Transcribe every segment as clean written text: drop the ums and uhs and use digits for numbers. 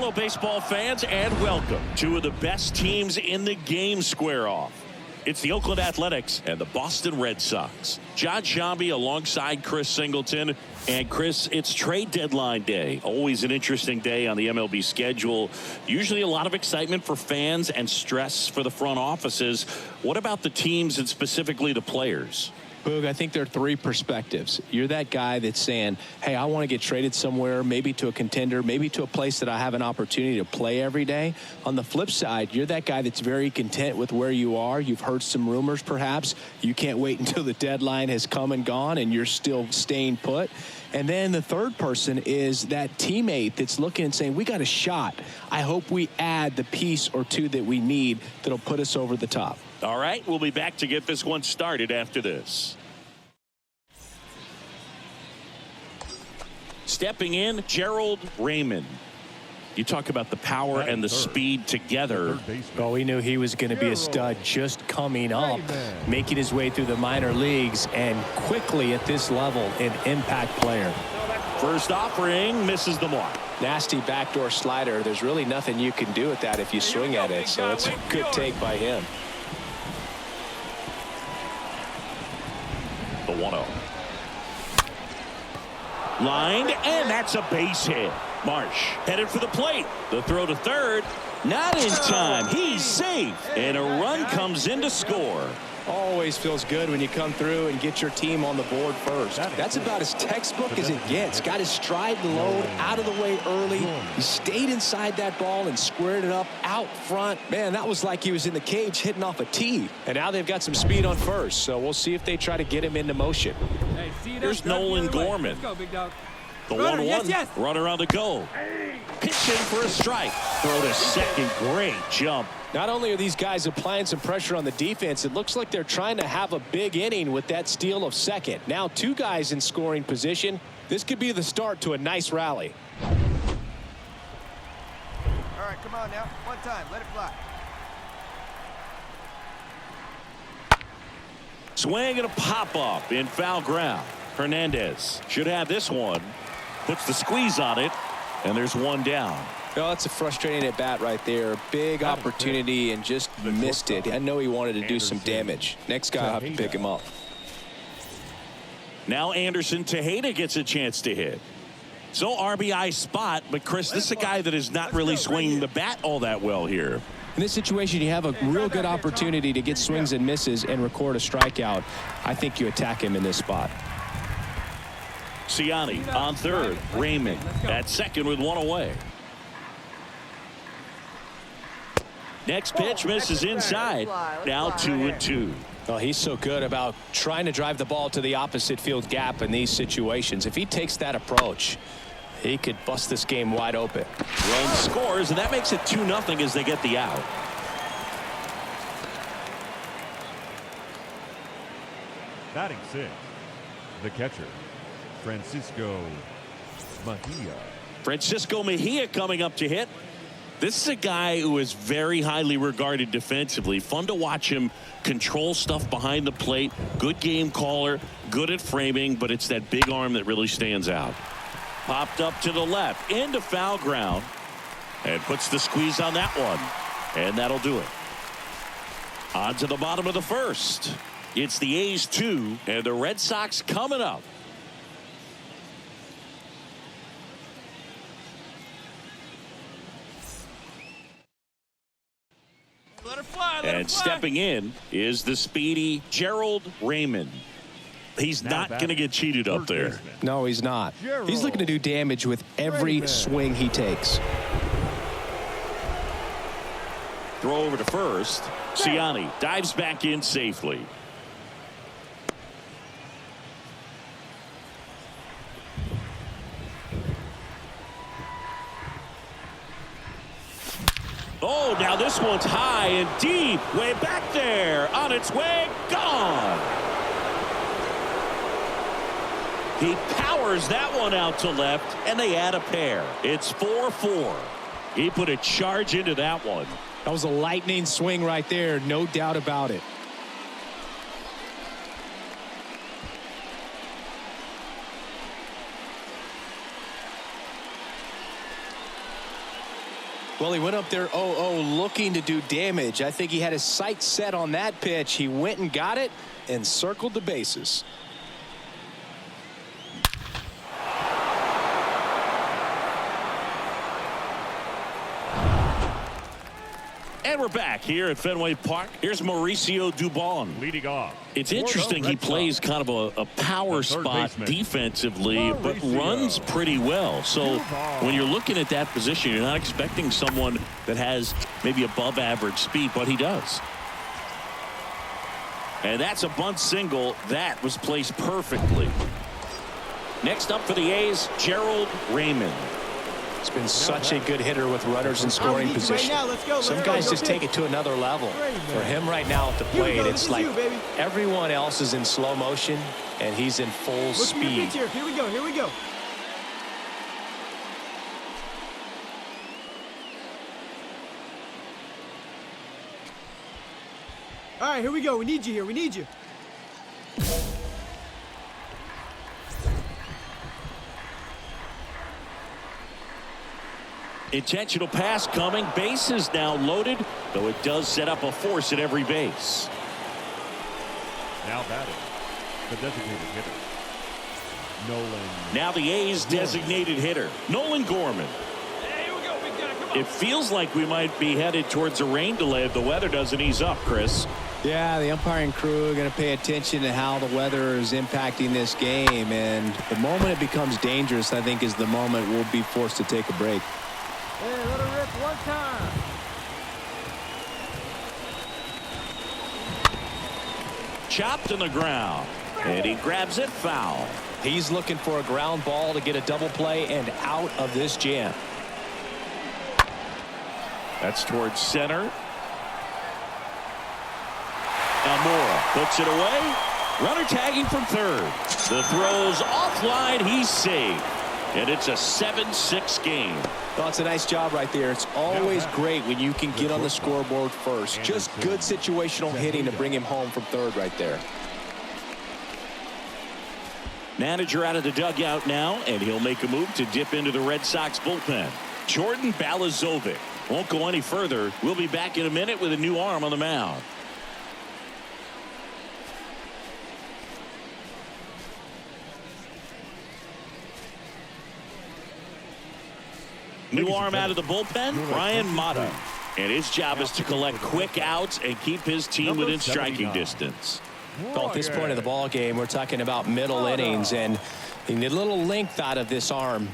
Hello, baseball fans, and welcome. Two of the best teams in the game square off. It's the Oakland Athletics and the Boston Red Sox. John Shambi alongside Chris Singleton. And Chris, it's trade deadline day. Always an interesting day on the MLB schedule. Usually a lot of excitement for fans and stress for the front offices. What about the teams and specifically the players? Boog, I think there are three perspectives. You're that guy that's saying, hey, I want to get traded somewhere, maybe to a contender, maybe to a place that I have an opportunity to play every day. On the flip side, you're that guy that's very content with where you are. You've heard some rumors, perhaps. You can't wait until the deadline has come and gone and you're still staying put. And then the third person is that teammate that's looking and saying, we got a shot. I hope we add the piece or two that we need that'll put us over the top. All right, we'll be back to get this one started after this. Stepping in, Gerald Raymond. You talk about the power and the speed together. Well, we knew he was going to be a stud just coming up, making his way through the minor leagues, and quickly at this level, an impact player. First offering, misses the mark. Nasty backdoor slider. There's really nothing you can do with that if you swing at it, so it's a good take by him. The 1-0. Lined, and that's a base hit. Marsh headed for the plate. The throw to third. Not in time. He's safe. And a run comes in to score. Always feels good when you come through and get your team on the board first. That's about as textbook as it gets. Got his stride and load out of the way early. He stayed inside that ball and squared it up out front. Man, that was like he was in the cage hitting off a tee. And now they've got some speed on first, so we'll see if they try to get him into motion. Here's Nolan Gorman. The 1-1. Runner on the go. Pitching for a strike. Throw to second. Great jump. Not only are these guys applying some pressure on the defense, it looks like they're trying to have a big inning with that steal of second. Now two guys in scoring position. This could be the start to a nice rally. All right, come on now. One time. Let it fly. Swing and a pop-up in foul ground. Hernandez should have this one. Puts the squeeze on it, and there's one down. Well, that's a frustrating at bat right there. Big opportunity and just missed it. I know he wanted to do some damage. Next guy will have to pick him up. Now Anderson Tejeda gets a chance to hit. So RBI spot, but Chris, this is a guy that is not really swinging the bat all that well here. In this situation, you have a real good opportunity to get swings and misses and record a strikeout. I think you attack him in this spot. Ciani on third. Raymond at second with one away. Next pitch misses inside. Now 2-2. Well, he's so good about trying to drive the ball to the opposite field gap in these situations. If he takes that approach, he could bust this game wide open. Run scores, and that makes it 2-0 as they get the out. Batting sixth, the catcher, Francisco Mejia. Francisco Mejia coming up to hit. This is a guy who is very highly regarded defensively. Fun to watch him control stuff behind the plate. Good game caller, good at framing, but it's that big arm that really stands out. Popped up to the left, into foul ground, and puts the squeeze on that one. And that'll do it. On to the bottom of the first. It's the A's 2, and the Red Sox coming up. And stepping in is the speedy Gerald Raymond. He's not going to get cheated up there. No, he's not. He's looking to do damage with every swing he takes. Throw over to first. Ciani dives back in safely. Oh, now this one's high and deep. Way back there. On its way. Gone. He powers that one out to left, and they add a pair. It's 4-4. He put a charge into that one. That was a lightning swing right there. No doubt about it. Well, he went up there 0-0 looking to do damage. I think he had his sights set on that pitch. He went and got it and circled the bases. And we're back here at Fenway Park. Here's Mauricio Dubon Leading off. It's interesting he plays kind of a power spot defensively, but runs pretty well. So when you're looking at that position, you're not expecting someone that has maybe above average speed, but he does. And that's a bunt single. That was placed perfectly. Next up for the A's, Gerald Raymond. It's been such a good hitter with runners in scoring position. Some guys just take it to another level. For him right now at the plate, it's like everyone else is in slow motion and he's in full speed. Here we go. Here we go. All right, here we go. We need you here. We need you. Intentional pass coming. Bases now loaded, though it does set up a force at every base. Now batting, the designated hitter, Nolan. Now the A's designated hitter, Nolan Gorman. Hey, here we go, big guy. Come on. It feels like we might be headed towards a rain delay if the weather doesn't ease up, Chris. Yeah, the umpiring crew are going to pay attention to how the weather is impacting this game. And the moment it becomes dangerous, I think, is the moment we'll be forced to take a break. Hey, let her rip one time. Chopped in the ground, and he grabs it foul. He's looking for a ground ball to get a double play and out of this jam. That's towards center. Almora puts it away. Runner tagging from third. The throw's offline. He's saved. And it's a 7-6 game. Well, it's a nice job right there. It's always great when you can get on the scoreboard first. Just good situational hitting to bring him home from third right there. Manager out of the dugout now, and he'll make a move to dip into the Red Sox bullpen. Jordan Balazovic won't go any further. We'll be back in a minute with a new arm on the mound. New arm out of the bullpen, Brian Mata. And his job is to collect quick outs and keep his team within striking distance. Well, at this point of the ball game, we're talking about middle innings, and you need a little length out of this arm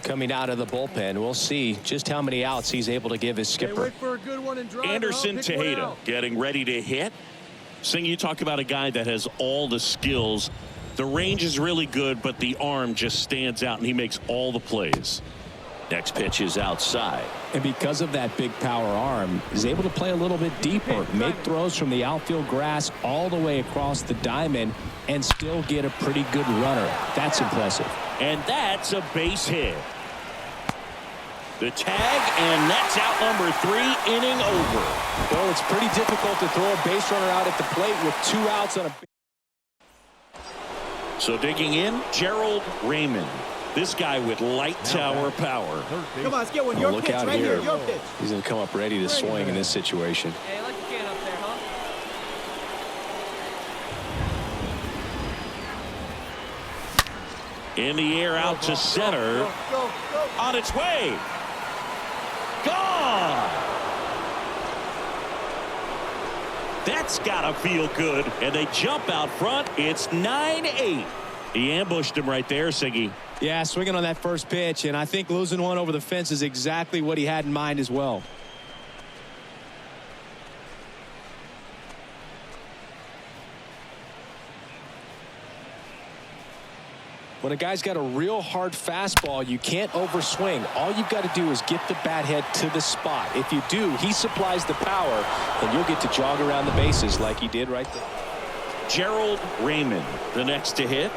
coming out of the bullpen. We'll see just how many outs he's able to give his skipper. Anderson Tejeda getting ready to hit. Sing, you talk about a guy that has all the skills. The range is really good, but the arm just stands out, and he makes all the plays. Next pitch is outside. And because of that big power arm, he's able to play a little bit deeper, make throws from the outfield grass all the way across the diamond, and still get a pretty good runner. That's impressive. And that's a base hit. The tag, and that's out number 3, inning over. Well, it's pretty difficult to throw a base runner out at the plate with 2 outs on a. So digging in, Gerald Raymond. This guy with light tower power. Come on, let's get one. Your Look pitch out right here. here. Your pitch. He's going to come up ready to swing in this situation. Hey, like you can up there, huh? In the air out to center. Go. On its way. Gone. That's gotta feel good. And they jump out front. It's 9-8. He ambushed him right there, Siggy. Yeah, swinging on that first pitch, and I think losing one over the fence is exactly what he had in mind as well. When a guy's got a real hard fastball, you can't overswing. All you've got to do is get the bat head to the spot. If you do, he supplies the power, and you'll get to jog around the bases like he did right there. Gerald Raymond, the next to hit.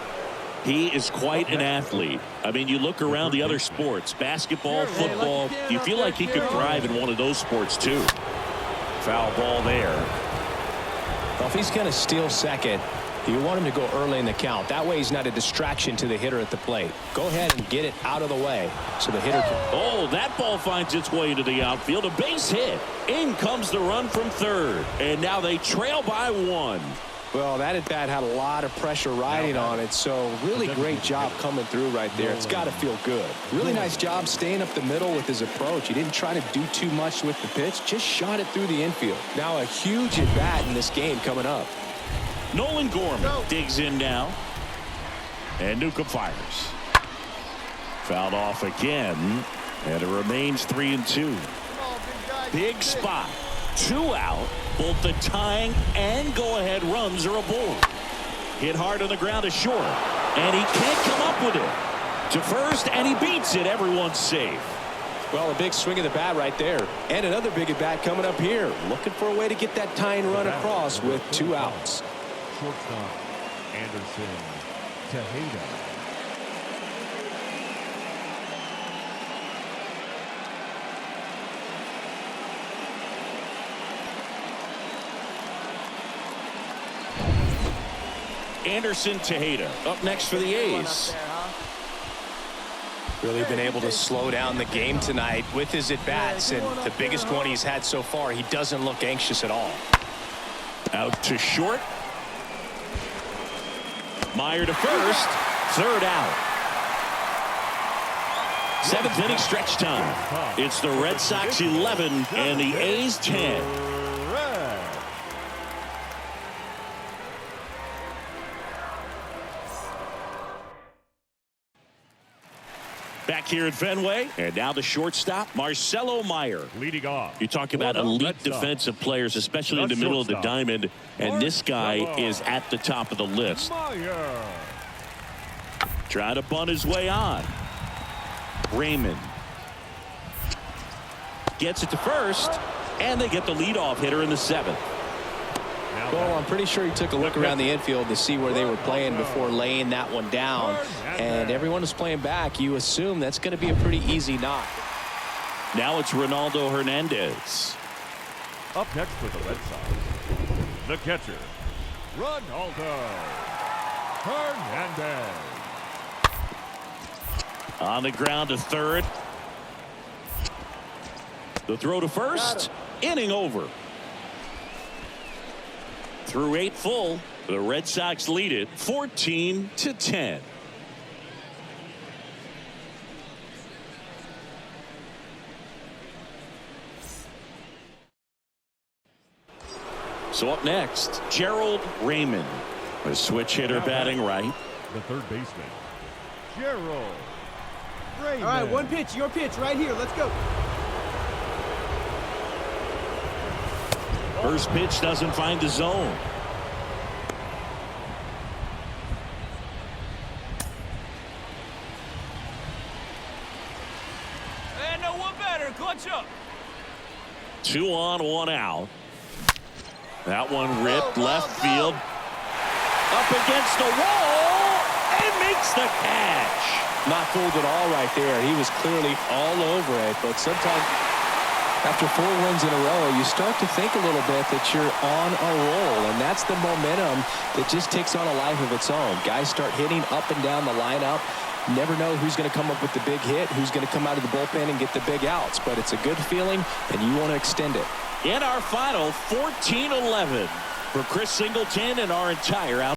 He is quite an athlete. I mean, you look around the other sports, basketball, football, you feel like he could thrive in one of those sports too. Foul ball there. Well, if he's going to steal second, You want him to go early in the count. That way he's not a distraction to the hitter at the plate. Go ahead and get it out of the way so the hitter can. Oh, that ball finds its way into the outfield. A base hit. In comes the run from third. And now they trail by 1. Well, that at-bat had a lot of pressure riding on it, so really great job coming through right there. It's got to feel good. Really nice job staying up the middle with his approach. He didn't try to do too much with the pitch, just shot it through the infield. Now a huge at-bat in this game coming up. Nolan Gorman digs in now. And Newcomb fires. Fouled off again. And it remains 3-2. Big spot. 2 out. Both the tying and go-ahead runs are aboard. Hit hard on the ground to short. And he can't come up with it. To first, and he beats it. Everyone's safe. Well, a big swing of the bat right there. And another big at bat coming up here. Looking for a way to get that tying run across with 2 outs. Shortstop Anderson Tejeda. Anderson Tejeda up next for the A's. Really been able to slow down the game tonight with his at-bats, and the biggest one he's had so far. He doesn't look anxious at all. Out to short. Meyer to first. 3rd out. 7th inning stretch time. It's the Red Sox 11 and the A's 10. Back here at Fenway, and now the shortstop, Marcelo Meyer. Leading off. You talk about elite defensive players, especially in the middle of the diamond, and this guy is at the top of the list. Meyer. Trying to bunt his way on. Raymond gets it to first, and they get the leadoff hitter in the 7th. Well, I'm pretty sure he took a look around the infield to see where they were playing before laying that one down. And everyone is playing back. You assume that's going to be a pretty easy knock. Now it's Ronaldo Hernandez. Up next for the Red Sox, the catcher, Ronaldo Hernandez. On the ground to third. The throw to first. Inning over. Through 8 full, the Red Sox lead it 14-10. So up next, Gerald Raymond, a switch hitter batting right. The third baseman, Gerald Raymond. All right, 1 pitch, your pitch right here. Let's go. First pitch doesn't find the zone. And no one better. Clutch up. 2 on, 1 out. That one ripped left field. Up against the wall and makes the catch. Not fooled at all right there. He was clearly all over it, but sometimes after 4 wins in a row, you start to think a little bit that you're on a roll, and that's the momentum that just takes on a life of its own. Guys start hitting up and down the lineup. Never know who's going to come up with the big hit, who's going to come out of the bullpen and get the big outs, but it's a good feeling, and you want to extend it. In our final 14-11 for Chris Singleton and our entire out.